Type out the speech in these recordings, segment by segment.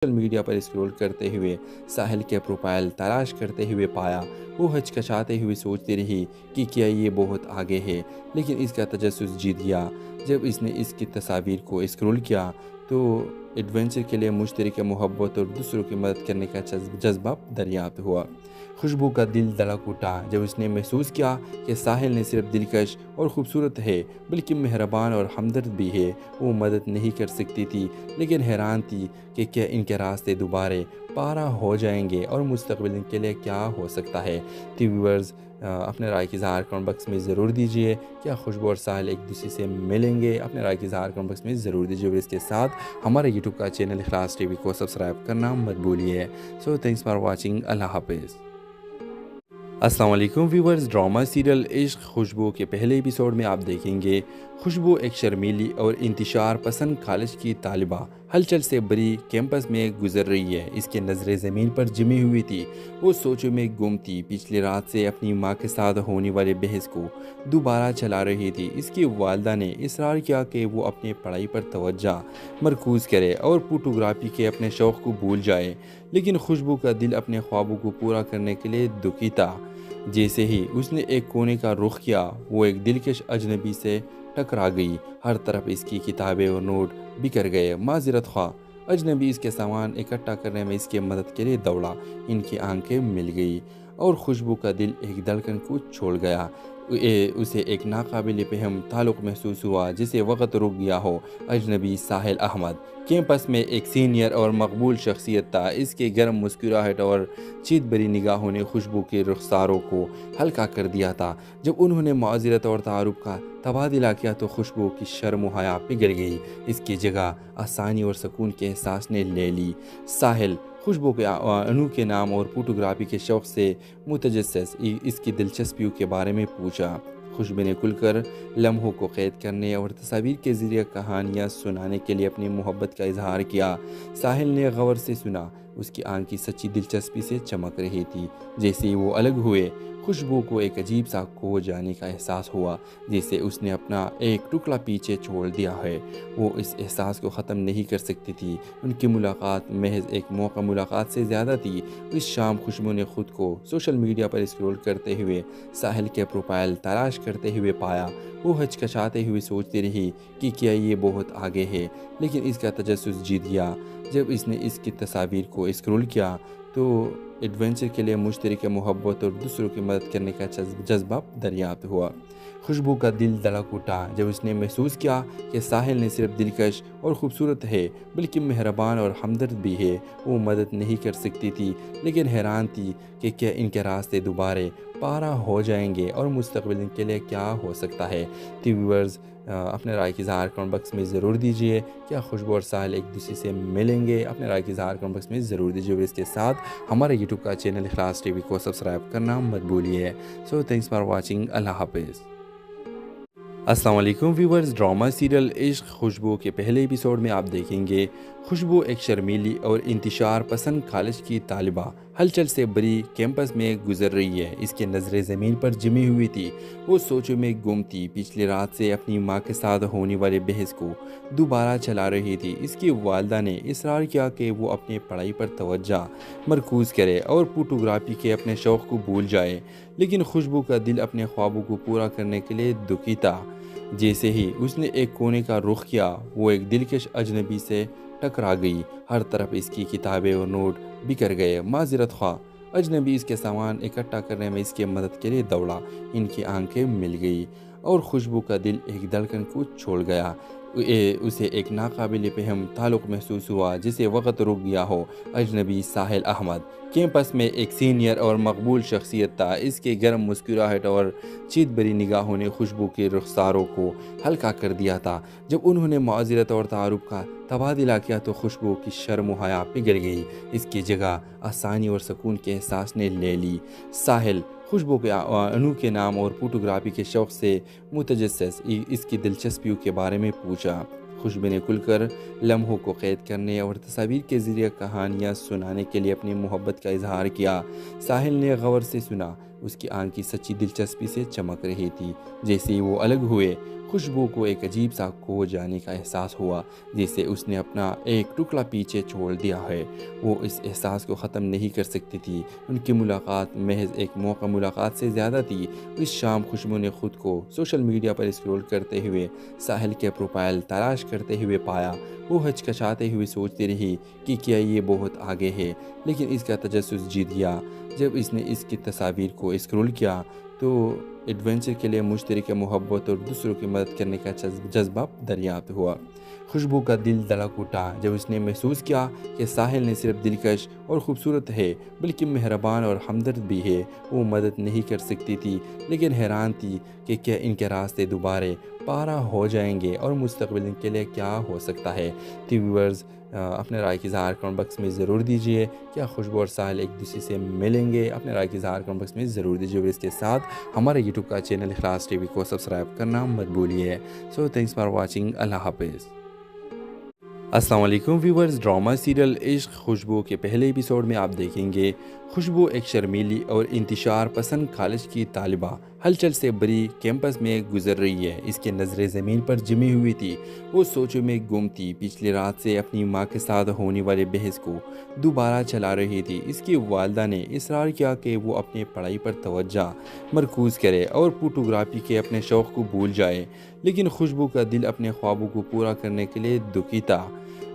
Social media پر scroll کرتے ہوئے ساحل کے پروفائل تلاش کرتے ہوئے پایا۔ وہ ہچکچاتے ہوئے سوچتی رہی کہ کیا یہ بہت آگے ہے، لیکن اس کا تجسس جیت گیا۔ جب اس نے اس کی تصاویر کو اسکرول کیا تو ایڈونچر کے لیے مشترکہ محبت اور دوسروں کی مدد کرنے کا جذبہ دریافت ہوا۔ خوشبو کا دل دھڑک اٹھا جب اس نے محسوس کیا کہ ساحل نہ صرف دلکش اور خوبصورت ہے بلکہ مہربان اور ہمدرد بھی ہے۔ وہ مدد نہیں کر سکتی تھی لیکن حیران تھی کہ کیا ان کے راستے دوبارہ پارا ہو جائیں گے اور مستقبل کے لیے کیا ہو سکتا ہے۔ ویورز اپنے رائے کی اظہار کمنٹ باکس میں ضرور دیجیے۔ کیا خوشبو اور ساحل ایک دوسرے سے ملیں گے؟ اپنے رائے کی اظہار کمنٹ باکس میں ضرور دیجیے اور اس کے ساتھ ہمارے یوٹیوب کا چینل اخلاص ٹی وی کو سبسکرائب کرنا مت بھولیے۔ سو تھینکس فار واچنگ۔ اللہ حافظ۔ السلام علیکم ویورز، ڈرامہ سیریل عشق خوشبو کے پہلے ایپیسوڈ میں آپ دیکھیں گے خوشبو ایک شرمیلی اور انتشار پسند کالج کی طالبہ ہلچل سے بری کیمپس میں گزر رہی ہے۔ اس کی نظریں زمین پر جمی ہوئی تھی، وہ سوچوں میں گم تھی۔ پچھلی رات سے اپنی ماں کے ساتھ ہونے والے بحث کو دوبارہ چلا رہی تھی۔ اس کی والدہ نے اصرار کیا کہ وہ اپنی پڑھائی پر توجہ مرکوز کرے اور فوٹوگرافی کے اپنے شوق کو بھول جائے، لیکن خوشبو کا دل اپنے خوابوں کو پورا کرنے کے لیے دکھی تھا۔ جیسے ہی اس نے ایک کونے کا رخ کیا وہ ایک دلکش اجنبی سے ٹکرا گئی۔ ہر طرف اس کی کتابیں اور نوٹ بکھر گئے۔ معذرت خواہ اجنبی اس کے سامان اکٹھا کرنے میں اس کی مدد کے لیے دوڑا۔ ان کی آنکھیں مل گئی اور خوشبو کا دل ایک دھڑکن کو چھوڑ گیا۔ اسے ایک ناقابل فہم تعلق محسوس ہوا، جسے وقت رک گیا ہو۔ اجنبی ساحل احمد کیمپس میں ایک سینئر اور مقبول شخصیت تھا۔ اس کے گرم مسکراہٹ اور چیت بری نگاہوں نے خوشبو کے رخساروں کو ہلکا کر دیا تھا۔ جب انہوں نے معذرت اور تعارف کا تبادلہ کیا تو خوشبو کی شرم و حیا پگھل گئی۔ اس کی جگہ آسانی اور سکون کے احساس نے لے لی۔ ساحل خوشبو کے انوکھے نام اور فوٹوگرافی کے شوق سے متجسس اس کی دلچسپیوں کے بارے میں پوچھا۔ خوشبو نے کھل کر لمحوں کو قید کرنے اور تصاویر کے ذریعے کہانیاں سنانے کے لیے اپنی محبت کا اظہار کیا۔ ساحل نے غور سے سنا، اس کی آنکھیں سچی دلچسپی سے چمک رہی تھی۔ جیسے ہی وہ الگ ہوئے خوشبو کو ایک عجیب سا کھو جانے کا احساس ہوا، جیسے اس نے اپنا ایک ٹکڑا پیچھے چھوڑ دیا ہے۔ وہ اس احساس کو ختم نہیں کر سکتی تھی۔ ان کی ملاقات محض ایک موقع ملاقات سے زیادہ تھی۔ اس شام خوشبو نے خود کو سوشل میڈیا پر اسکرول کرتے ہوئے ساحل کے پروفائل تلاش کرتے ہوئے پایا۔ وہ ہچکچاتے ہوئے سوچتی رہی کہ کیا یہ بہت آگے ہے، لیکن اس کا تجسس جیت گیا۔ جب اس نے اس کی تصاویر کو اسکرول کیا تو ایڈونچر کے لیے مشترکہ محبت اور دوسروں کی مدد کرنے کا جذبہ دریافت ہوا۔ خوشبو کا دل دھڑک اٹھا جب اس نے محسوس کیا کہ ساحل نہ صرف دلکش اور خوبصورت ہے بلکہ مہربان اور ہمدرد بھی ہے۔ وہ مدد نہیں کر سکتی تھی لیکن حیران تھی کہ کیا ان کے راستے دوبارہ پارا ہو جائیں گے اور مستقبل کے لیے کیا ہو سکتا ہے۔ ویورز اپنے رائے کی اظہار کمنٹ باکس میں ضرور دیجیے۔ کیا خوشبو اور ساحل ایک دوسرے سے ملیں گے؟ اپنے رائے کی اظہار کمنٹ باکس میں ضرور دیجیے اور اس کے ساتھ ہمارے یوٹیوب کا چینل اخلاص ٹی وی کو سبسکرائب کرنا مت بھولیے۔ سو تھینکس فار واچنگ۔ اللہ حافظ۔ السلام علیکم ویورز، ڈرامہ سیریل عشق خوشبو کے پہلے ایپیسوڈ میں آپ دیکھیں گے خوشبو ایک شرمیلی اور انتشار پسند کالج کی طالبہ ہلچل سے بری کیمپس میں گزر رہی ہے۔ اس کی نظریں زمین پر جمی ہوئی تھی، وہ سوچوں میں گم تھی۔ پچھلی رات سے اپنی ماں کے ساتھ ہونے والے بحث کو دوبارہ چلا رہی تھی۔ اس کی والدہ نے اصرار کیا کہ وہ اپنی پڑھائی پر توجہ مرکوز کرے اور فوٹوگرافی کے اپنے شوق کو بھول جائے، لیکن خوشبو کا دل اپنے خوابوں کو پورا کرنے کے لیے دکھی تھا۔ جیسے ہی اس نے ایک کونے کا رخ کیا وہ ایک دلکش اجنبی سے ٹکرا گئی۔ ہر طرف اس کی کتابیں اور نوٹ بکھر گئے۔ معذرت خواہ اجنبی اس کے سامان اکٹھا کرنے میں اس کی مدد کے لیے دوڑا۔ ان کی آنکھیں مل گئی اور خوشبو کا دل ایک دھڑکن کو چھوڑ گیا۔ اسے ایک ناقابل فہم تعلق محسوس ہوا، جسے وقت رک گیا ہو۔ اجنبی ساحل احمد کیمپس میں ایک سینئر اور مقبول شخصیت تھا۔ اس کے گرم مسکراہٹ اور چیت بری نگاہوں نے خوشبو کے رخساروں کو ہلکا کر دیا تھا۔ جب انہوں نے معذرت اور تعارف کا تبادلہ کیا تو خوشبو کی شرم و حیا پگھل گئی۔ اس کی جگہ آسانی اور سکون کے احساس نے لے لی۔ ساحل خوشبو کے انوکھے نام اور فوٹوگرافی کے شوق سے متجسس اس کی دلچسپیوں کے بارے میں پوچھا۔ خوشبو نے کھل کر لمحوں کو قید کرنے اور تصاویر کے ذریعے کہانیاں سنانے کے لیے اپنی محبت کا اظہار کیا۔ ساحل نے غور سے سنا، اس کی آنکھیں سچی دلچسپی سے چمک رہی تھی۔ جیسے ہی وہ الگ ہوئے खुशबू को एक अजीब सा खो जाने का एहसास हुआ, जैसे उसने अपना एक टुकड़ा पीछे छोड़ दिया है। वो इस एहसास को ख़त्म नहीं कर सकती थी। उनकी मुलाकात महज एक मौका मुलाकात से ज़्यादा थी। इस शाम खुशबू ने खुद को सोशल मीडिया पर स्क्रॉल करते हुए साहिल के प्रोफाइल तलाश करते हुए पाया। वो हिचकिचाते हुए सोचती रही कि क्या ये बहुत आगे है, लेकिन इसका तजस्सुस जीत गया। जब इसने इसकी तस्वीर को स्क्रॉल किया तो एडवेंचर के लिए मुश्तरक मोहब्बत और दूसरों की मदद करने का जज्बा दरियाफ्त हुआ। खुशबू का दिल धड़क उठा जब उसने महसूस किया कि साहिल ने सिर्फ दिलकश और ख़ूबसूरत है, बल्कि मेहरबान और हमदर्द भी है। वो मदद नहीं कर सकती थी, लेकिन हैरान थी कि क्या इनके रास्ते दोबारा पारा हो जाएंगे और मुस्तकबिल के लिए क्या हो सकता है। तो व्यूअर्स, अपने राय की इज़हार कमेंट बॉक्स में ज़रूर दीजिए। क्या खुशबू और साहिल एक दूसरे से मिलेंगे? अपने राय की इज़हार कमेंट बॉक्स में ज़रूर दीजिए। और इसके साथ हमारे यूट्यूब का चैनल इखलास टीवी को सब्सक्राइब करना मत भूलिए। So thanks for watching. अल्लाह हाफिज़। अस्सलाम वालेकुम व्यूवर्स, ड्रामा सीरियल इश्क खुशबू के पहले एपिसोड में आप देखेंगे खुशबू एक शर्मीली और इंतशार पसंद कॉलेज की तालिबा हलचल से भरी कैंपस में गुजर रही है। इसकी नज़रें ज़मीन पर जमी हुई थी। वो सोचों में गुम थी। पिछली रात से अपनी माँ के साथ होने वाले बहस को दोबारा चला रही थी। इसकी वालदा ने इसरार किया कि वो अपनी पढ़ाई पर तवज्जो मरकूज़ करे और फोटोग्राफी के अपने शौक़ को भूल जाए, लेकिन खुशबू का दिल अपने ख्वाबों को पूरा करने के लिए दुखी था।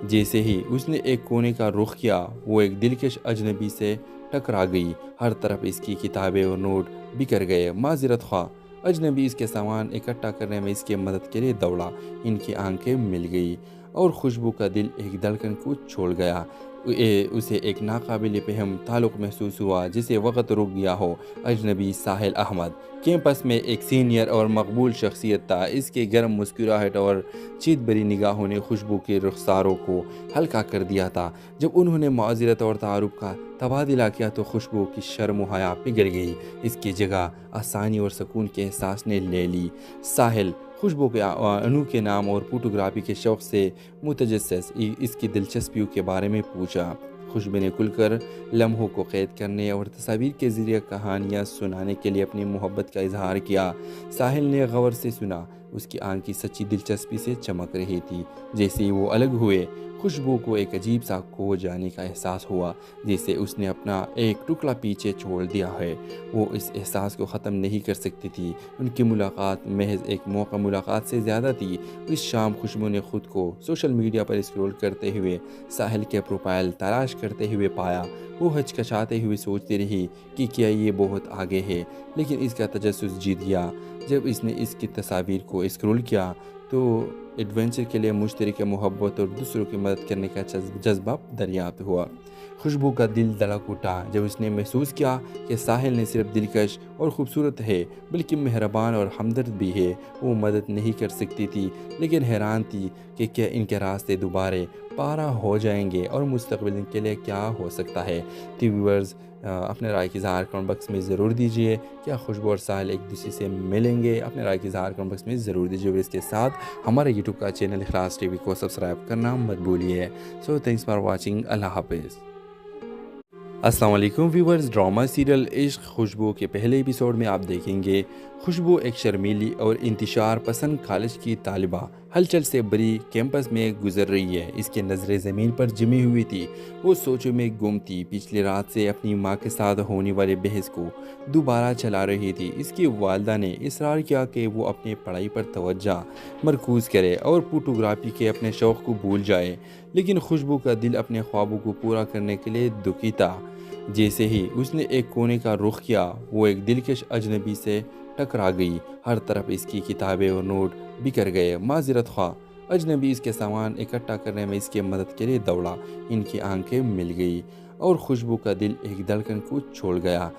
जैसे ही उसने एक कोने का रुख किया, वो एक दिलकश अजनबी से टकरा गई। हर तरफ इसकी किताबें और नोट बिखर गए। माज़रत ख्वाह अजनबी इसके सामान इकट्ठा करने में इसकी मदद के लिए दौड़ा। इनकी आंखें मिल गई और खुशबू का दिल एक धड़कन को छोड़ गया। उसे एक नाकाबिल फहम ताल्लुक़ महसूस हुआ, जिसे वक़्त रुक गया हो। अजनबी साहिल अहमद कैंपस में एक सीनियर और मकबूल शख्सियत था। इसके गर्म मुस्कुराहट और चीत भरी निगाहों ने खुशबू के रुखसारों को हल्का कर दिया था। जब उन्होंने माज़रत और तारुफ का तबादला किया तो खुशबू की शर्म व हया पिघल गई। इसकी जगह आसानी और सुकून के एहसास ने ले ली। साहिल खुशबू के अनोखे नाम और फोटोग्राफी के शौक़ से मुतजस्सिस इसकी दिलचस्पियों के बारे में पूछा। खुशबू ने खुलकर लम्हों को कैद करने और तस्वीर के ज़रिए कहानियाँ सुनाने के लिए अपनी मोहब्बत का इजहार किया। साहिल ने गौर से सुना। उसकी आंखें सच्ची दिलचस्पी से चमक रही थी। जैसे ही वो अलग हुए, खुशबू को एक अजीब सा खो जाने का एहसास हुआ, जैसे उसने अपना एक टुकड़ा पीछे छोड़ दिया है। वो इस एहसास को ख़त्म नहीं कर सकती थी। उनकी मुलाकात महज एक मौका मुलाकात से ज़्यादा थी। इस शाम खुशबू ने खुद को सोशल मीडिया पर स्क्रॉल करते हुए साहिल के प्रोफाइल तलाश करते हुए पाया। वो हिचकिचाते हुए सोचती रही कि क्या ये बहुत आगे है, लेकिन इसका तजस्सुस जीत गया। जब इसने इसकी तस्वीर को स्क्रॉल किया तो एडवेंचर के लिए मुश्तरक मोहब्बत और दूसरों की मदद करने का जज्बा दरियाफ्त हुआ। खुशबू का दिल धड़क उठा जब उसने महसूस किया कि साहिल ने सिर्फ दिलकश और ख़ूबसूरत है, बल्कि मेहरबान और हमदर्द भी है। वो मदद नहीं कर सकती थी, लेकिन हैरान थी कि क्या इनके रास्ते दोबारा पारा हो जाएंगे और मुस्तकबिल के लिए क्या हो सकता है। तो व्यूअर्स, अपने राय की इज़हार कमेंट बॉक्स में ज़रूर दीजिए। क्या खुशबू और साहिल एक दूसरे से मिलेंगे? अपने राय की इज़हार कमेंट बॉक्स में ज़रूर दीजिए। और इसके साथ हमारे यूट्यूब का चैनल इखलास टीवी को सब्सक्राइब करना मत भूलिए। So thanks for watching. अल्लाह हाफिज़। अस्सलाम वालेकुम व्यूवर्स, ड्रामा सीरियल इश्क खुशबू के पहले एपिसोड में आप देखेंगे खुशबू एक शर्मीली और इंतशार पसंद कॉलेज की तालिबा हलचल से भरी कैंपस में गुजर रही है। इसकी नज़रें ज़मीन पर जमी हुई थी। वो सोचों में गुम थी। पिछली रात से अपनी माँ के साथ होने वाले बहस को दोबारा चला रही थी। इसकी वालदा ने इसरार किया कि वो अपनी पढ़ाई पर तवज्जो मरकूज़ करे और फोटोग्राफी के अपने शौक़ को भूल जाए, लेकिन खुशबू का दिल अपने ख्वाबों को पूरा करने के लिए दुखी था। जैसे ही उसने एक कोने का रुख किया, वो एक दिलकश अजनबी से टकरा गई। हर तरफ इसकी किताबें और नोट बिखर गए। माज़रत ख्वाह अजनबी इसके सामान इकट्ठा करने में इसकी मदद के लिए दौड़ा। इनकी आंखें मिल गई और खुशबू का दिल एक धड़कन को छोड़ गया।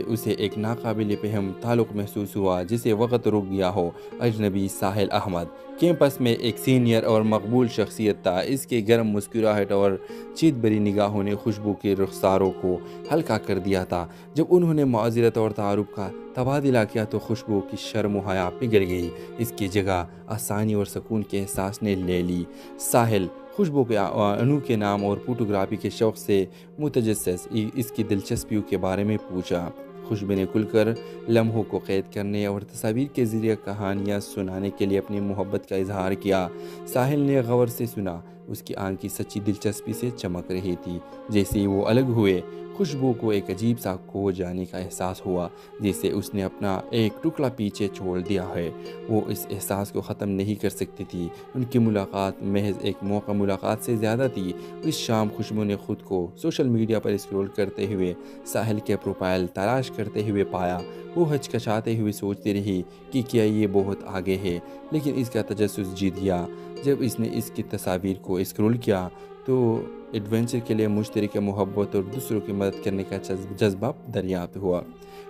उसे एक नाकाबिल फहम ताल्लुक़ महसूस हुआ, जिसे वक़्त रुक गया हो। अजनबी साहिल अहमद कैंपस में एक सीनियर और मकबूल शख्सियत था। इसके गर्म मुस्कुराहट और चीत भरी निगाहों ने खुशबू के रुखसारों को हल्का कर दिया था। जब उन्होंने माज़रत और तारुफ का तबादला किया तो खुशबू की शर्म व हया पिघल गई। इसकी जगह आसानी और सुकून के एहसास ने ले ली। साहिल खुशबू के अनोखे नाम और फोटोग्राफी के शौक़ से मुतजस्सिस इसकी दिलचस्पियों के बारे में पूछा। खुशबू ने खुलकर लम्हों को कैद करने और तस्वीर के ज़रिए कहानियाँ सुनाने के लिए अपनी मोहब्बत का इजहार किया। साहिल ने गौर से सुना, उसकी आंख की सच्ची दिलचस्पी से चमक रही थी। जैसे ही वो अलग हुए, खुशबू को एक अजीब सा खो जाने का एहसास हुआ, जैसे उसने अपना एक टुकड़ा पीछे छोड़ दिया है। वो इस एहसास को ख़त्म नहीं कर सकती थी। उनकी मुलाकात महज एक मौका मुलाकात से ज़्यादा थी। इस शाम खुशबू ने खुद को सोशल मीडिया पर स्क्रॉल करते हुए साहिल के प्रोफाइल तलाश करते हुए पाया। वो हिचकिचाते हुए सोचती रही कि क्या ये बहुत आगे है, लेकिन इसका तजस्सुस जीत गया। जब इसने इसकी तस्वीर को स्क्रॉल किया तो एडवेंचर के लिए मुश्तरक मोहब्बत और दूसरों की मदद करने का जज्बा दरियाफ्त हुआ।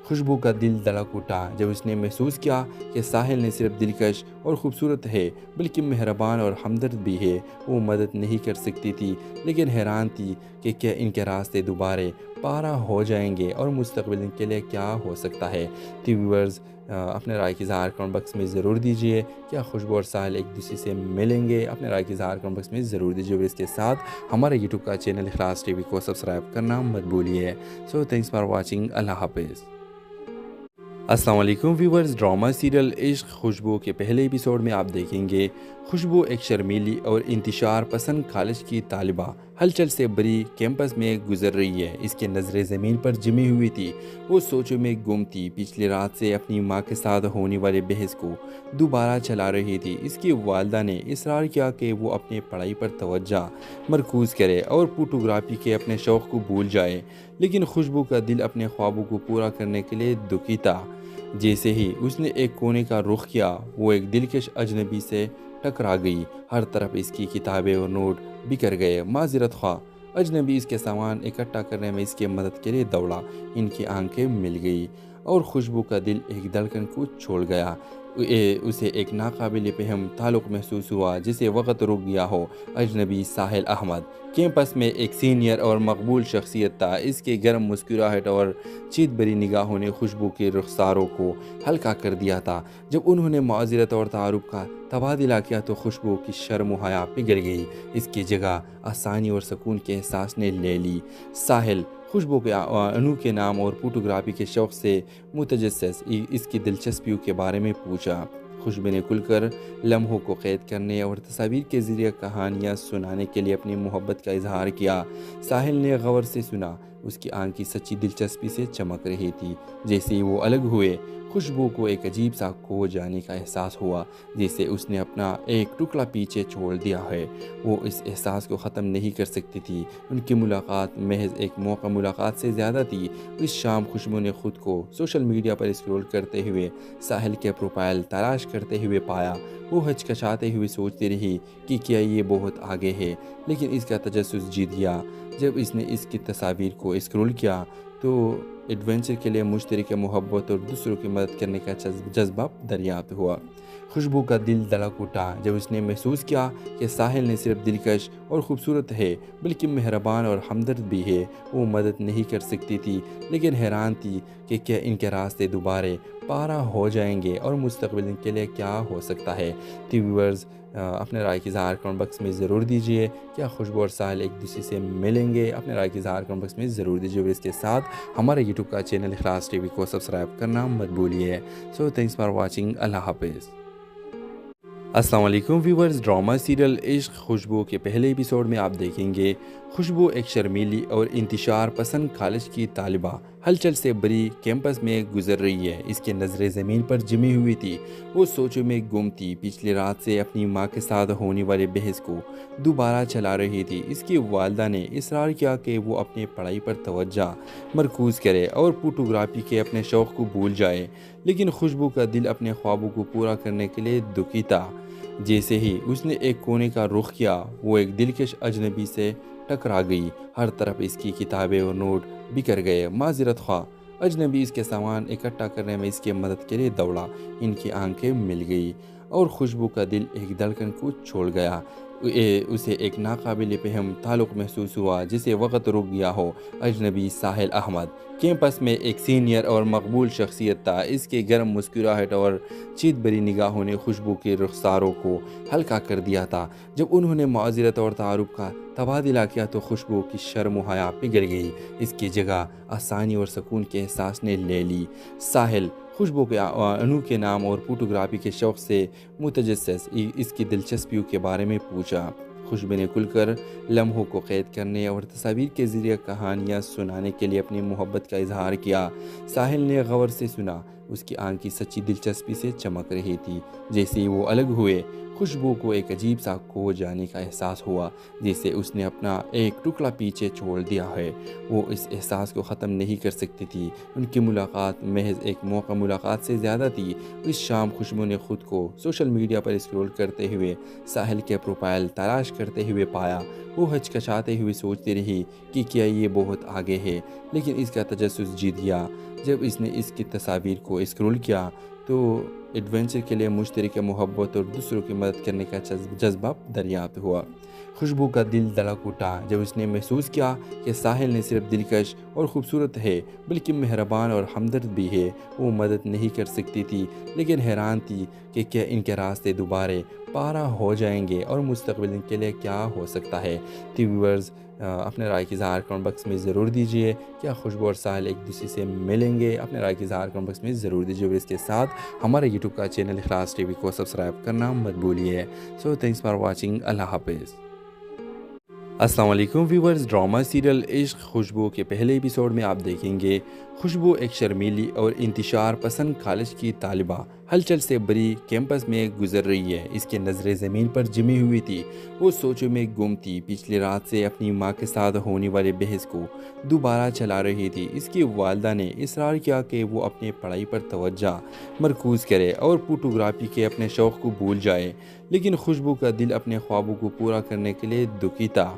खुशबू का दिल धड़क उठा जब उसने महसूस किया कि साहिल ने सिर्फ दिलकश और ख़ूबसूरत है, बल्कि मेहरबान और हमदर्द भी है। वो मदद नहीं कर सकती थी, लेकिन हैरान थी कि क्या इनके रास्ते दोबारा पारा हो जाएंगे और मुस्तक़बिल के लिए क्या हो सकता है। तो व्यूअर्स, अपने राय की इज़हार कमेंट बॉक्स में ज़रूर दीजिए। क्या खुशबू और साहिल एक दूसरे से मिलेंगे? अपने राय की इज़हार कमेंट बॉक्स में ज़रूर दीजिए। और इसके साथ हमारे यूट्यूब का चैनल इखलास टीवी को सब्सक्राइब करना मत भूलिए। So thanks for watching. अल्लाह हाफिज़। अस्सलाम वालेकुम व्यूवर्स, ड्रामा सीरियल इश्क खुशबू के पहले एपिसोड में आप देखेंगे खुशबू एक शर्मीली और इंतशार पसंद कॉलेज की तालिबा हलचल से भरी कैंपस में गुजर रही है। इसके नज़रें ज़मीन पर जमी हुई थी। वो सोचों में गुम थी। पिछली रात से अपनी माँ के साथ होने वाले बहस को दोबारा चला रही थी। इसकी वालदा ने इसरार किया कि वो अपनी पढ़ाई पर तवज्जो मरकूज़ करे और फोटोग्राफी के अपने शौक़ को भूल जाए, लेकिन खुशबू का दिल अपने ख्वाबों को पूरा करने के लिए दुखी था। जैसे ही उसने एक कोने का रुख किया, वो एक दिलकश अजनबी से टकरा गई। हर तरफ इसकी किताबें और नोट बिखर गए। माज़रत ख्वाह अजनबी इसके सामान इकट्ठा करने में इसकी मदद के लिए दौड़ा। इनकी आंखें मिल गई और खुशबू का दिल एक धड़कन को छोड़ गया। उसे एक नाकाबिल फहम ताल्लुक़ महसूस हुआ, जिसे वक़्त रुक गया हो। अजनबी साहिल अहमद कैंपस में एक सीनियर और मकबूल शख्सियत था। इसके गर्म मुस्कुराहट और चीत भरी निगाहों ने खुशबू के रुखसारों को हल्का कर दिया था। जब उन्होंने माज़रत और तारुफ का तबादला किया तो खुशबू की शर्म व हया पिघल गई। इसकी जगह आसानी और सुकून के एहसास ने ले ली। साहिल खुशबू के अनोखे नाम और फोटोग्राफी के शौक़ से मुतजस्सिस इसकी दिलचस्पियों के बारे में पूछा। खुशबू ने खुलकर लम्हों को कैद करने और तस्वीर के ज़रिए कहानियाँ सुनाने के लिए अपनी मोहब्बत का इजहार किया। साहिल ने गौर से सुना, उसकी आंख की सच्ची दिलचस्पी से चमक रही थी। जैसे ही वो अलग हुए, खुशबू को एक अजीब सा खो जाने का एहसास हुआ, जैसे उसने अपना एक टुकड़ा पीछे छोड़ दिया है। वो इस एहसास को ख़त्म नहीं कर सकती थी। उनकी मुलाकात महज एक मौका मुलाकात से ज़्यादा थी। इस शाम खुशबू ने खुद को सोशल मीडिया पर स्क्रॉल करते हुए साहिल के प्रोफाइल तलाश करते हुए पाया। वो हिचकिचाते हुए सोचती रही कि क्या ये बहुत आगे है, लेकिन इसका तजस्सुस जीत गया। जब इसने इसकी तस्वीर को स्क्रॉल किया तो एडवेंचर के लिए मुश्तरक मोहब्बत और दूसरों की मदद करने का जज्बा दरियाफ्त हुआ। खुशबू का दिल धड़क उठा जब उसने महसूस किया कि साहिल ने सिर्फ दिलकश और ख़ूबसूरत है, बल्कि मेहरबान और हमदर्द भी है। वो मदद नहीं कर सकती थी, लेकिन हैरान थी कि क्या इनके रास्ते दोबारा पारा हो जाएंगे और मुस्तक़बिल के लिए क्या हो सकता है। तो व्यूअर्स, अपने राय की इज़हार कमेंट बॉक्स में ज़रूर दीजिए। क्या खुशबू और साहिल एक दूसरे से मिलेंगे? अपने राय की इज़हार कमेंट बॉक्स में ज़रूर दीजिए। और इसके साथ हमारे यूट्यूब का चैनल इखलास टीवी को सब्सक्राइब करना मत भूलिए। So thanks for watching. अल्लाह हाफिज़। अस्सलाम वालेकुम व्यूवर्स, ड्रामा सीरियल इश्क खुशबू के पहले एपिसोड में आप देखेंगे खुशबू एक शर्मीली और इंतशार पसंद कॉलेज की तालिबा हलचल से भरी कैंपस में गुजर रही है। इसके नज़रें ज़मीन पर जमी हुई थी। वो सोचों में गुम थी। पिछली रात से अपनी माँ के साथ होने वाले बहस को दोबारा चला रही थी। इसकी वालदा ने इसरार किया कि वो अपनी पढ़ाई पर तवज्जो मरकूज़ करे और फोटोग्राफी के अपने शौक़ को भूल जाए, लेकिन खुशबू का दिल अपने ख्वाबों को पूरा करने के लिए दुखी था। जैसे ही उसने एक कोने का रुख किया, वो एक दिलकश अजनबी से टकरा गई। हर तरफ इसकी किताबें और नोट बिखर गए। माज़रत ख्वाह अजनबी इसके सामान इकट्ठा करने में इसकी मदद के लिए दौड़ा। इनकी आंखें मिल गई और खुशबू का दिल एक धड़कन को छोड़ गया। उसे एक नाकाबिल फ़हम ताल्लुक़ महसूस हुआ जिसे वक़्त रुक गया हो। अजनबी साहिल अहमद कैंपस में एक सीनियर और मकबूल शख्सियत था। इसके गर्म मुस्कुराहट और चीत भरी निगाहों ने खुशबू के रुखसारों को हल्का कर दिया था। जब उन्होंने मुआज़रत और तारुफ का तबादला किया तो खुशबू की शर्म व हया पिघल गई। इसकी जगह आसानी और सुकून के एहसास ने ले ली। साहिल खुशबू के अनोखे नाम और फोटोग्राफी के शौक़ से मुतजस्सिस इसकी दिलचस्पियों के बारे में पूछा। खुशबू ने खुलकर लम्हों को कैद करने और तस्वीर के ज़रिए कहानियाँ सुनाने के लिए अपनी मोहब्बत का इजहार किया। साहिल ने गौर से सुना। उसकी आंखें सच्ची दिलचस्पी से चमक रही थी। जैसे ही वो अलग हुए, खुशबू को एक अजीब सा खो जाने का एहसास हुआ, जैसे उसने अपना एक टुकड़ा पीछे छोड़ दिया है। वो इस एहसास को ख़त्म नहीं कर सकती थी। उनकी मुलाकात महज एक मौका मुलाकात से ज़्यादा थी। इस शाम खुशबू ने खुद को सोशल मीडिया पर स्क्रॉल करते हुए साहिल के प्रोफाइल तलाश करते हुए पाया। वो हिचकिचाते हुए सोचती रही कि क्या ये बहुत आगे है, लेकिन इसका तजस्सुस जीत गया। जब इसने इसकी तस्वीर को स्क्रॉल किया तो एडवेंचर के लिए मुश्तरक मोहब्बत और दूसरों की मदद करने का जज्बा दरियाफ्त हुआ। खुशबू का दिल धड़क उठा जब उसने महसूस किया कि साहिल ने सिर्फ दिलकश और ख़ूबसूरत है बल्कि मेहरबान और हमदर्द भी है। वो मदद नहीं कर सकती थी, लेकिन हैरान थी कि क्या इनके रास्ते दोबारा पारा हो जाएंगे और मुस्तक़बिल के लिए क्या हो सकता है। तो व्यूअर्स, अपने राय की इज़हार कमेंट बॉक्स में ज़रूर दीजिए। क्या खुशबू और साहिल एक दूसरे से मिलेंगे? अपने राय की इज़हार कमेंट बॉक्स में ज़रूर दीजिए। और इसके साथ हमारे यूट्यूब का चैनल इखलास टीवी को सब्सक्राइब करना मत भूलिए। So thanks for watching. अल्लाह हाफिज़। अस्सलाम वालेकुम व्यूअर्स, ड्रामा सीरियल इश्क खुशबू के पहले एपिसोड में आप देखेंगे खुशबू एक शर्मीली और इंतशार पसंद कॉलेज की तालिबा हलचल से भरी कैंपस में गुजर रही है। इसकी नज़रें ज़मीन पर जमी हुई थी। वो सोचों में गुम थी। पिछली रात से अपनी माँ के साथ होने वाले बहस को दोबारा चला रही थी। इसकी वालदा ने इसरार किया कि वो अपनी पढ़ाई पर तवज्जो मरकूज़ करे और फोटोग्राफी के अपने शौक़ को भूल जाए, लेकिन खुशबू का दिल अपने ख्वाबों को पूरा करने के लिए दुखी था।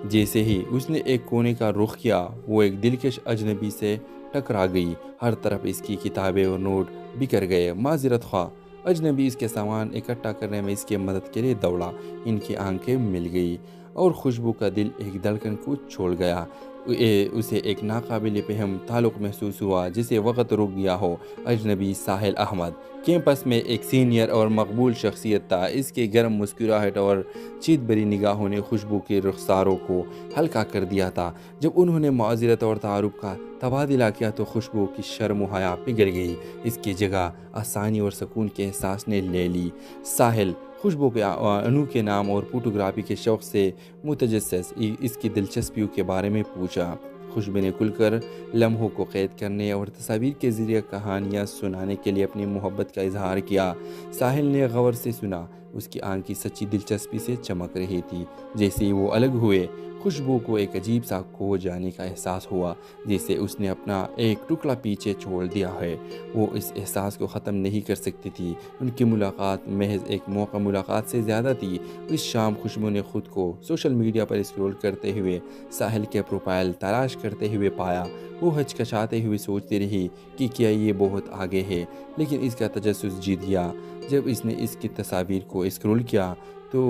जैसे ही उसने एक कोने का रुख किया, वो एक दिलकश अजनबी से टकरा गई। हर तरफ इसकी किताबें और नोट बिखर गए। माज़रत ख्वाह अजनबी इसके सामान इकट्ठा करने में इसकी मदद के लिए दौड़ा। इनकी आंखें मिल गई और खुशबू का दिल एक धड़कन को छोड़ गया। उसे एक नाकाबिल फ़हम ताल्लुक़ महसूस हुआ जिसे वक़्त रुक गया हो। अजनबी साहिल अहमद कैंपस में एक सीनियर और मकबूल शख्सियत था। इसके गर्म मुस्कुराहट और चीत भरी निगाहों ने खुशबू के रुखसारों को हल्का कर दिया था। जब उन्होंने मुआज़रत और तारुफ का तबादला किया तो खुशबू की शर्म व हया पिघल गई। इसकी जगह आसानी और सुकून के एहसास ने ले ली। साहिल खुशबू के अनोखे नाम और फोटोग्राफी के शौक़ से मुतजस्सिस इसकी दिलचस्पियों के बारे में पूछा। खुशबू ने खुलकर लम्हों को कैद करने और तस्वीर के ज़रिए कहानियाँ सुनाने के लिए अपनी मोहब्बत का इजहार किया। साहिल ने गौर से सुना। उसकी आंखें सच्ची दिलचस्पी से चमक रही थी। जैसे ही वो अलग हुए, खुशबू को एक अजीब सा खो जाने का एहसास हुआ, जैसे उसने अपना एक टुकड़ा पीछे छोड़ दिया है। वो इस एहसास को ख़त्म नहीं कर सकती थी। उनकी मुलाकात महज एक मौका मुलाकात से ज़्यादा थी। इस शाम खुशबू ने खुद को सोशल मीडिया पर स्क्रॉल करते हुए साहिल के प्रोफाइल तलाश करते हुए पाया। वो हिचकिचाते हुए सोचती रही कि क्या ये बहुत आगे है, लेकिन इसका तजस्सुस जीत गया। जब इसने इसकी तस्वीर को स्क्रॉल किया तो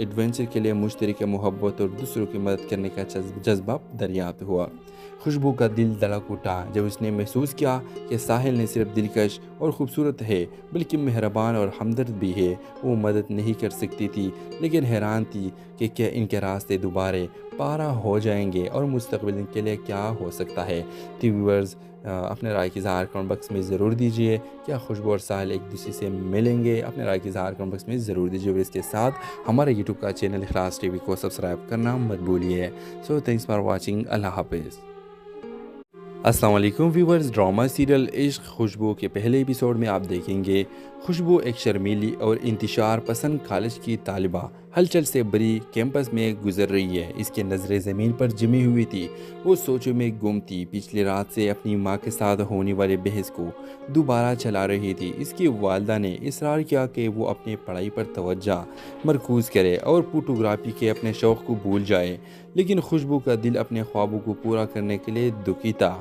एडवेंचर के लिए मुश्तरक मोहब्बत और दूसरों की मदद करने का जज्बा दरियाफ्त हुआ। खुशबू का दिल धड़क उठा जब उसने महसूस किया कि साहिल ने सिर्फ दिलकश और ख़ूबसूरत है बल्कि मेहरबान और हमदर्द भी है। वो मदद नहीं कर सकती थी, लेकिन हैरान थी कि क्या इनके रास्ते दोबारा पारा हो जाएंगे और मुस्तक़बिल के लिए क्या हो सकता है। तो व्यूअर्स, अपने राय की इज़हार कमेंट बॉक्स में ज़रूर दीजिए। क्या खुशबू और साहिल एक दूसरे से मिलेंगे? अपने राय की इज़हार कमेंट बॉक्स में ज़रूर दीजिए। और इसके साथ हमारे यूट्यूब का चैनल इखलास टीवी को सब्सक्राइब करना मत भूलिए। So thanks for watching. अल्लाह हाफिज़। अस्सलाम वालेकुम व्यूअर्स, ड्रामा सीरियल इश्क खुशबू के पहले एपिसोड में आप देखेंगे खुशबू एक शर्मीली और इंतशार पसंद कॉलेज की तालिबा हलचल से भरी कैंपस में गुजर रही है। इसकी नज़रें ज़मीन पर जमी हुई थी। वो सोचों में गुम थी। पिछली रात से अपनी माँ के साथ होने वाले बहस को दोबारा चला रही थी। इसकी वालदा ने इसरार किया कि वो अपनी पढ़ाई पर तवज्जो मरकूज़ करे और फोटोग्राफी के अपने शौक़ को भूल जाए, लेकिन खुशबू का दिल अपने ख्वाबों को पूरा करने के लिए दुखी था।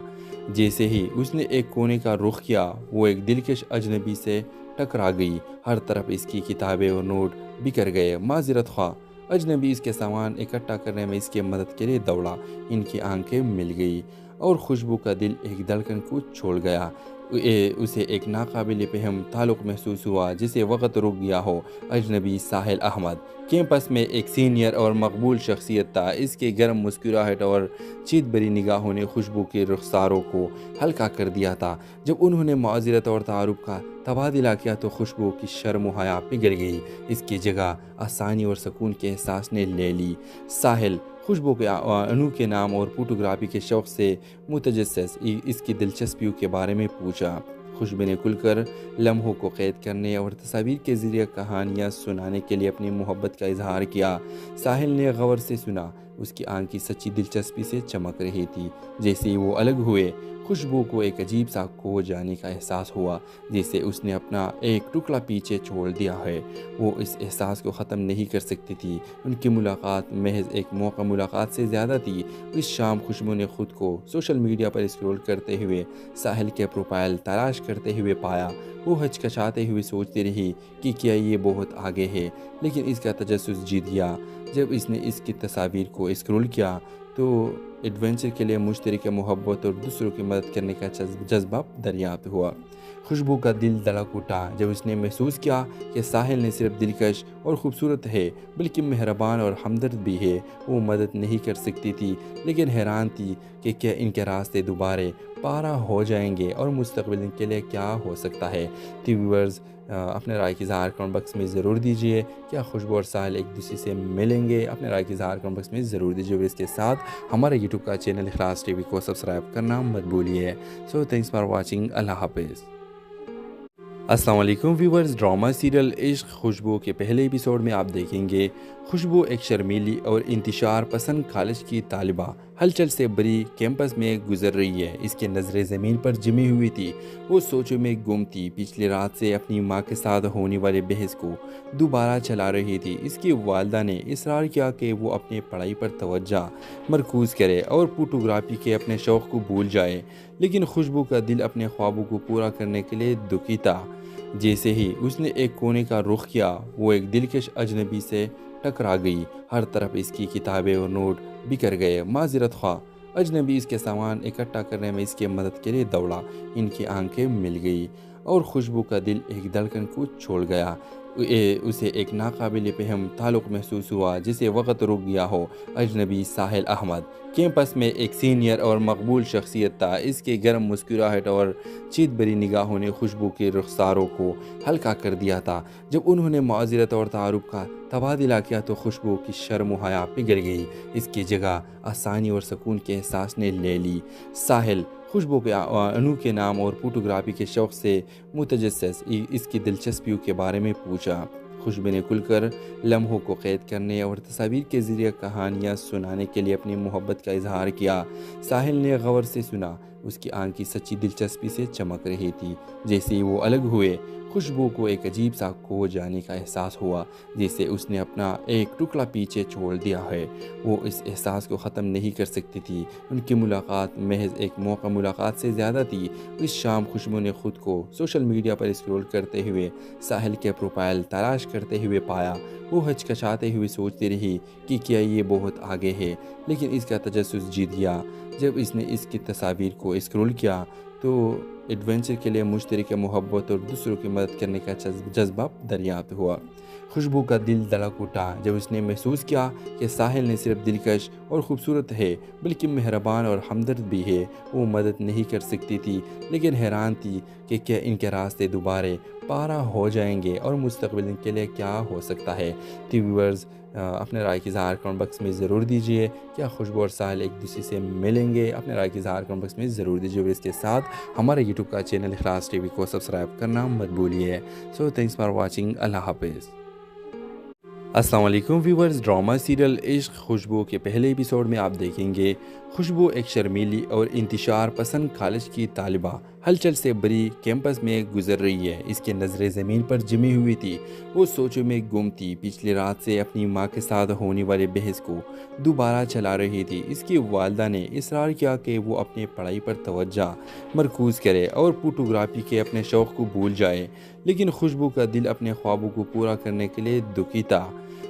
जैसे ही उसने एक कोने का रुख किया, वो एक दिलकश अजनबी से टकरा गई। हर तरफ इसकी किताबें और नोट बिखर गए। माज़रत ख्वाह اجنبی اس کے سامان اکٹھا کرنے میں اس کی مدد کے لیے دوڑا۔ ان کی آنکھیں مل گئی اور خوشبو کا دل ایک دھڑکن کو چھوڑ گیا۔ اسے ایک ناقابل فہم تعلق محسوس ہوا، جسے وقت رک گیا ہو۔ اجنبی ساحل احمد کیمپس میں ایک سینئر اور مقبول شخصیت تھا۔ اس کے گرم مسکراہٹ اور چیت بری نگاہوں نے خوشبو کے رخساروں کو ہلکا کر دیا تھا۔ جب انہوں نے معذرت اور تعارف کا تبادلہ کیا تو خوشبو کی شرم و حیا پگھل گئی۔ اس کی جگہ آسانی اور سکون کے احساس نے لے لی۔ ساحل خوشبو کے انوکھے نام اور فوٹوگرافی کے شوق سے متجسس اس کی دلچسپیوں کے بارے میں پوچھا۔ خوشبو نے کھل کر لمحوں کو قید کرنے اور تصاویر کے ذریعے کہانیاں سنانے کے لیے اپنی محبت کا اظہار کیا۔ ساحل نے غور سے سنا، اس کی آنکھیں سچی دلچسپی سے چمک رہی تھی۔ جیسے ہی وہ الگ ہوئے، خوشبو کو ایک عجیب سا کھو جانے کا احساس ہوا، جیسے اس نے اپنا ایک ٹکڑا پیچھے چھوڑ دیا ہے۔ وہ اس احساس کو ختم نہیں کر سکتی تھی۔ ان کی ملاقات محض ایک موقع ملاقات سے زیادہ تھی۔ اس شام خوشبو نے خود کو سوشل میڈیا پر اسکرول کرتے ہوئے ساحل کے پروفائل تلاش کرتے ہوئے پایا۔ وہ ہچکچاتے ہوئے سوچتی رہی کہ کیا یہ بہت آگے ہے، لیکن اس کا تجسس جیت گیا۔ جب اس نے اس کی تصاویر کو اسکرول کیا تو ایڈونچر کے لیے مشترکہ محبت اور دوسروں کی مدد کرنے کا جذبہ دریافت ہوا۔ خوشبو کا دل دھڑک اٹھا جب اس نے محسوس کیا کہ ساحل نے صرف دلکش اور خوبصورت ہے بلکہ مہربان اور ہمدرد بھی ہے۔ وہ مدد نہیں کر سکتی تھی، لیکن حیران تھی کہ کیا ان کے راستے دوبارہ پارا ہو جائیں گے اور مستقبل کے لیے کیا ہو سکتا ہے۔ تو ویورز، اپنے رائے کی اظہار کمنٹ باکس میں ضرور دیجیے۔ کیا خوشبو اور ساحل ایک دوسرے سے ملیں گے؟ اپنے رائے کی اظہار کمنٹ باکس میں ضرور دیجیے، اور اس کے ساتھ ہمارے یوٹیوب کا چینل اخلاص ٹی وی کو سبسکرائب کرنا مت بھولیے۔ سو تھینکس فار واچنگ۔ اللہ حافظ۔ السلام علیکم ویورز، ڈرامہ سیریل عشق خوشبو کے پہلے ایپیسوڈ میں آپ دیکھیں گے خوشبو ایک شرمیلی اور انتشار پسند کالج کی طالبہ ہلچل سے بری کیمپس میں گزر رہی ہے۔ اس کی نظریں زمین پر جمی ہوئی تھی، وہ سوچوں میں گم تھی۔ پچھلی رات سے اپنی ماں کے ساتھ ہونے والے بحث کو دوبارہ چلا رہی تھی۔ اس کی والدہ نے اصرار کیا کہ وہ اپنی پڑھائی پر توجہ مرکوز کرے اور فوٹوگرافی کے اپنے شوق کو بھول جائے، لیکن خوشبو کا دل اپنے خوابوں کو پورا کرنے کے لیے دکھی تھا۔ جیسے ہی اس نے ایک کونے کا رخ کیا، وہ ایک دلکش اجنبی سے ٹکرا گئی۔ ہر طرف اس کی کتابیں اور نوٹ بکھر گئے۔ معذرت خواہ اجنبی اس کے سامان اکٹھا کرنے میں اس کی مدد کے لیے دوڑا۔ ان کی آنکھیں مل گئی اور خوشبو کا دل ایک دھڑکن کو چھوڑ گیا۔ اسے ایک ناقابل فہم تعلق محسوس ہوا، جسے وقت رک گیا ہو۔ اجنبی ساحل احمد کیمپس میں ایک سینئر اور مقبول شخصیت تھا۔ اس کے گرم مسکراہٹ اور چیت بری نگاہوں نے خوشبو کے رخساروں کو ہلکا کر دیا تھا۔ جب انہوں نے معذرت اور تعارف کا تبادلہ کیا تو خوشبو کی شرم و حیا پگھل گئی۔ اس کی جگہ آسانی اور سکون کے احساس نے لے لی۔ ساحل خوشبو کے انوکھے نام اور فوٹوگرافی کے شوق سے متجسس اس کی دلچسپیوں کے بارے میں پوچھا۔ خوشبو نے کھل کر لمحوں کو قید کرنے اور تصاویر کے ذریعے کہانیاں سنانے کے لیے اپنی محبت کا اظہار کیا۔ ساحل نے غور سے سنا، اس کی آنکھیں سچی دلچسپی سے چمک رہی تھی۔ جیسے ہی وہ الگ ہوئے، خوشبو کو ایک عجیب سا کھو جانے کا احساس ہوا، جیسے اس نے اپنا ایک ٹکڑا پیچھے چھوڑ دیا ہے۔ وہ اس احساس کو ختم نہیں کر سکتی تھی۔ ان کی ملاقات محض ایک موقع ملاقات سے زیادہ تھی۔ اس شام خوشبو نے خود کو سوشل میڈیا پر اسکرول کرتے ہوئے ساحل کے پروفائل تلاش کرتے ہوئے پایا۔ وہ ہچکچاتے ہوئے سوچتی رہی کہ کیا یہ بہت آگے ہے، لیکن اس کا تجسس جیت گیا۔ جب اس نے اس کی تصاویر کو اسکرول کیا تو ایڈونچر کے لیے مشترکہ محبت اور دوسروں کی مدد کرنے کا جذبہ دریافت ہوا۔ خوشبو کا دل دھڑک اٹھا جب اس نے محسوس کیا کہ ساحل نے صرف دلکش اور خوبصورت ہے بلکہ مہربان اور ہمدرد بھی ہے۔ وہ مدد نہیں کر سکتی تھی، لیکن حیران تھی کہ کیا ان کے راستے دوبارہ پارا ہو جائیں گے اور مستقبل کے لیے کیا ہو سکتا ہے۔ تو ویورز، اپنے رائے کی اظہار کمنٹ باکس میں ضرور دیجیے۔ کیا خوشبو اور ساحل ایک دوسرے سے ملیں گے؟ اپنے رائے کی اظہار کمنٹ باکس میں ضرور دیجیے، اور اس کے ساتھ ہمارے یوٹیوب کا چینل اخلاص ٹی وی کو سبسکرائب کرنا مت بھولیے۔ سو تھینکس فار واچنگ۔ اللہ حافظ۔ السلام علیکم ویورز، ڈرامہ سیریل عشق خوشبو کے پہلے ایپیسوڈ میں آپ دیکھیں گے خوشبو ایک شرمیلی اور انتشار پسند کالج کی طالبہ ہلچل سے بری کیمپس میں گزر رہی ہے۔ اس کی نظریں زمین پر جمی ہوئی تھی، وہ سوچوں میں گم تھی۔ پچھلی رات سے اپنی ماں کے ساتھ ہونے والے بحث کو دوبارہ چلا رہی تھی۔ اس کی والدہ نے اصرار کیا کہ وہ اپنی پڑھائی پر توجہ مرکوز کرے اور فوٹوگرافی کے اپنے شوق کو بھول جائے، لیکن خوشبو کا دل اپنے خوابوں کو پورا کرنے کے لیے دکھی تھا۔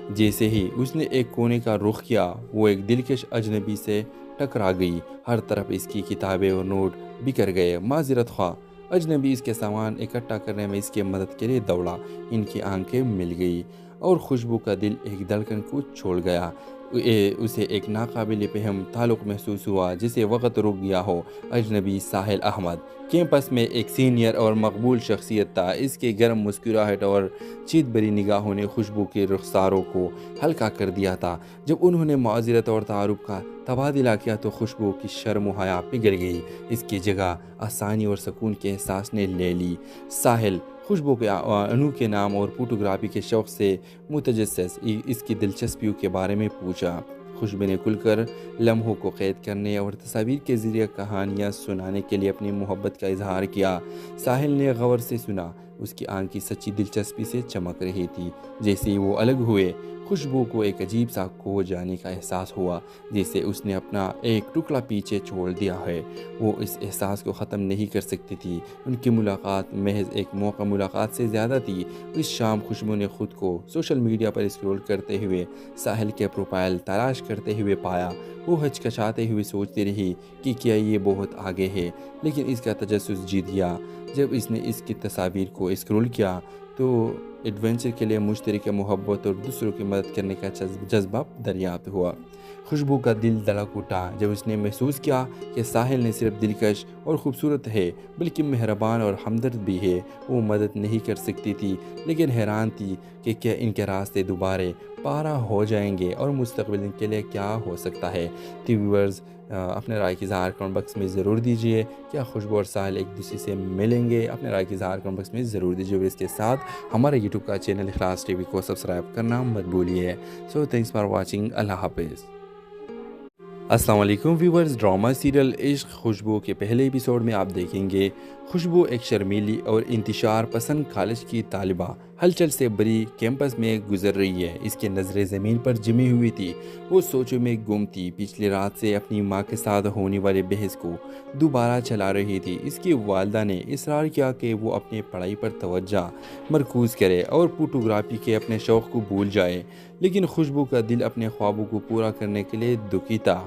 جیسے ہی اس نے ایک کونے کا رخ کیا وہ ایک دلکش اجنبی سے ٹکرا گئی۔ ہر طرف اس کی کتابیں اور نوٹ بکھر گئے۔ معذرت خواہ اجنبی اس کے سامان اکٹھا کرنے میں اس کی مدد کے لیے دوڑا۔ ان کی آنکھیں مل گئی اور خوشبو کا دل ایک دھڑکن کو چھوڑ گیا۔ اسے ایک ناقابل فہم تعلق محسوس ہوا، جسے وقت رک گیا ہو۔ اجنبی ساحل احمد کیمپس میں ایک سینئر اور مقبول شخصیت تھا۔ اس کے گرم مسکراہٹ اور چیت بری نگاہوں نے خوشبو کے رخساروں کو ہلکا کر دیا تھا۔ جب انہوں نے معذرت اور تعارف کا تبادلہ کیا تو خوشبو کی شرم و حیا پگھل گئی۔ اس کی جگہ آسانی اور سکون کے احساس نے لے لی۔ ساحل خوشبو کے انوکھے نام اور فوٹوگرافی کے شوق سے متجسس اس کی دلچسپیوں کے بارے میں پوچھا۔ خوشبو نے کھل کر لمحوں کو قید کرنے اور تصاویر کے ذریعے کہانیاں سنانے کے لیے اپنی محبت کا اظہار کیا۔ ساحل نے غور سے سنا۔ اس کی آنکھ سچی دلچسپی سے چمک رہی تھی۔ جیسے ہی وہ الگ ہوئے خوشبو کو ایک عجیب سا کھو جانے کا احساس ہوا، جیسے اس نے اپنا ایک ٹکڑا پیچھے چھوڑ دیا ہے۔ وہ اس احساس کو ختم نہیں کر سکتی تھی۔ ان کی ملاقات محض ایک موقع ملاقات سے زیادہ تھی۔ اس شام خوشبو نے خود کو سوشل میڈیا پر اسکرول کرتے ہوئے ساحل کے پروفائل تلاش کرتے ہوئے پایا۔ وہ ہچکچاتے ہوئے سوچتی رہی کہ کیا یہ بہت آگے ہے، لیکن اس کا تجسس جیت گیا۔ جب اس نے اس کی تصاویر کو اسکرول کیا تو ایڈونچر کے لیے مشترکہ محبت اور دوسروں کی مدد کرنے کا جذبہ دریافت ہوا۔ خوشبو کا دل دھڑک اٹھا جب اس نے محسوس کیا کہ ساحل نے صرف دلکش اور خوبصورت ہے بلکہ مہربان اور ہمدرد بھی ہے۔ وہ مدد نہیں کر سکتی تھی لیکن حیران تھی کہ کیا ان کے راستے دوبارہ پارا ہو جائیں گے اور مستقبل کے لیے کیا ہو سکتا ہے۔ تو ویورز اپنے رائے کی اظہار کمنٹ باکس میں ضرور دیجیے۔ کیا خوشبو اور ساحل ایک دوسرے سے ملیں گے؟ اپنے رائے کی اظہار کمنٹ باکس میں ضرور دیجیے اور اس کے ساتھ ہمارے یوٹیوب کا چینل اخلاص ٹی وی کو سبسکرائب کرنا مت بھولیے۔ سو تھینکس فار واچنگ۔ اللہ حافظ۔ السلام علیکم ویورز، ڈرامہ سیریل عشق خوشبو کے پہلے ایپیسوڈ میں آپ دیکھیں گے خوشبو ایک شرمیلی اور انتشار پسند کالج کی طالبہ ہلچل سے بری کیمپس میں گزر رہی ہے۔ اس کی نظریں زمین پر جمی ہوئی تھی۔ وہ سوچوں میں گم تھی۔ پچھلی رات سے اپنی ماں کے ساتھ ہونے والے بحث کو دوبارہ چلا رہی تھی۔ اس کی والدہ نے اصرار کیا کہ وہ اپنی پڑھائی پر توجہ مرکوز کرے اور فوٹوگرافی کے اپنے شوق کو بھول جائے، لیکن خوشبو کا دل اپنے خوابوں کو پورا کرنے کے لیے دکھی تھا۔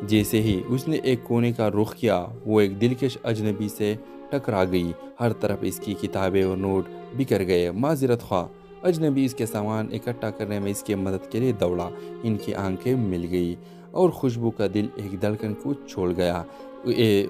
جیسے ہی اس نے ایک کونے کا رخ کیا وہ ایک دلکش اجنبی سے ٹکرا گئی۔ ہر طرف اس کی کتابیں اور نوٹ بکھر گئے۔ معذرت خواہ اجنبی اس کے سامان اکٹھا کرنے میں اس کی مدد کے لیے دوڑا۔ ان کی آنکھیں مل گئی اور خوشبو کا دل ایک دھڑکن کو چھوڑ گیا۔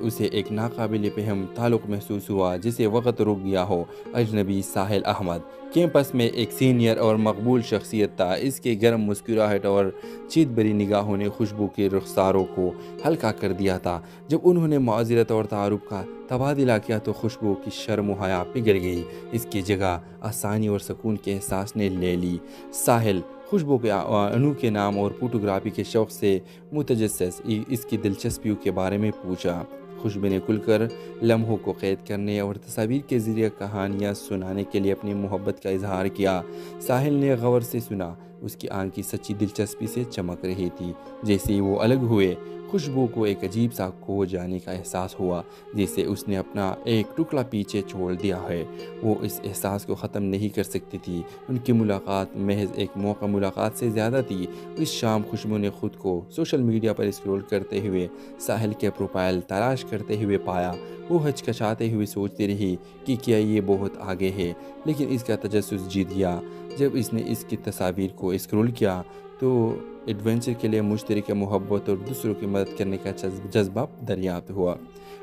اسے ایک ناقابل فہم تعلق محسوس ہوا، جسے وقت رک گیا ہو۔ اجنبی ساحل احمد کیمپس میں ایک سینئر اور مقبول شخصیت تھا۔ اس کے گرم مسکراہٹ اور چیت بری نگاہوں نے خوشبو کے رخساروں کو ہلکا کر دیا تھا۔ جب انہوں نے معذرت اور تعارف کا تبادلہ کیا تو خوشبو کی شرم و حیا پگھل گئی۔ اس کی جگہ آسانی اور سکون کے احساس نے لے لی۔ ساحل خوشبو کے انوکھے نام اور فوٹوگرافی کے شوق سے متجسس اس کی دلچسپیوں کے بارے میں پوچھا۔ خوشبو نے کھل کر لمحوں کو قید کرنے اور تصاویر کے ذریعے کہانیاں سنانے کے لیے اپنی محبت کا اظہار کیا۔ ساحل نے غور سے سنا۔ اس کی آنکھ سچی دلچسپی سے چمک رہی تھی۔ جیسے ہی وہ الگ ہوئے خوشبو کو ایک عجیب سا کھو جانے کا احساس ہوا، جیسے اس نے اپنا ایک ٹکڑا پیچھے چھوڑ دیا ہے۔ وہ اس احساس کو ختم نہیں کر سکتی تھی۔ ان کی ملاقات محض ایک موقع ملاقات سے زیادہ تھی۔ اس شام خوشبو نے خود کو سوشل میڈیا پر اسکرول کرتے ہوئے ساحل کے پروفائل تلاش کرتے ہوئے پایا۔ وہ ہچکچاتے ہوئے سوچتی رہی کہ کیا یہ بہت آگے ہے، لیکن اس کا تجسس جیت گیا۔ جب اس نے اس کی تصاویر کو اسکرول کیا تو ایڈونچر کے لیے مشترکہ محبت اور دوسروں کی مدد کرنے کا جذبہ دریافت ہوا۔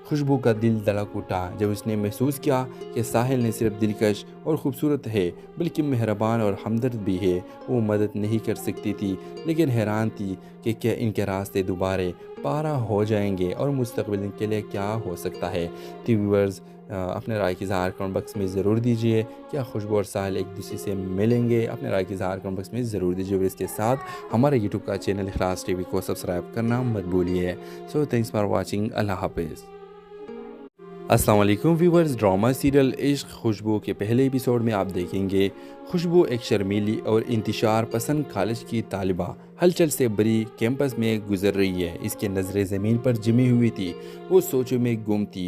خوشبو کا دل دھڑک اٹھا جب اس نے محسوس کیا کہ ساحل نے صرف دلکش اور خوبصورت ہے بلکہ مہربان اور ہمدرد بھی ہے۔ وہ مدد نہیں کر سکتی تھی لیکن حیران تھی کہ کیا ان کے راستے دوبارہ پارا ہو جائیں گے اور مستقبل کے لیے کیا ہو سکتا ہے۔ تو ویورز اپنے رائے کی اظہار کمنٹ باکس میں ضرور دیجیے۔ کیا خوشبو اور ساحل ایک دوسرے سے ملیں گے؟ اپنے رائے کی اظہار کمنٹ باکس میں ضرور دیجیے اور اس کے ساتھ ہمارے یوٹیوب کا چینل اخلاص ٹی وی کو سبسکرائب کرنا مت بھولیے۔ سو تھینکس فار واچنگ۔ اللہ حافظ۔ السلام علیکم ویورز، ڈرامہ سیریل عشق خوشبو کے پہلے ایپیسوڈ میں آپ دیکھیں گے خوشبو ایک شرمیلی اور انتشار پسند کالج کی طالبہ ہلچل سے بری کیمپس میں گزر رہی ہے۔ اس کی نظریں زمین پر جمی ہوئی تھی۔ وہ سوچوں میں گم تھی۔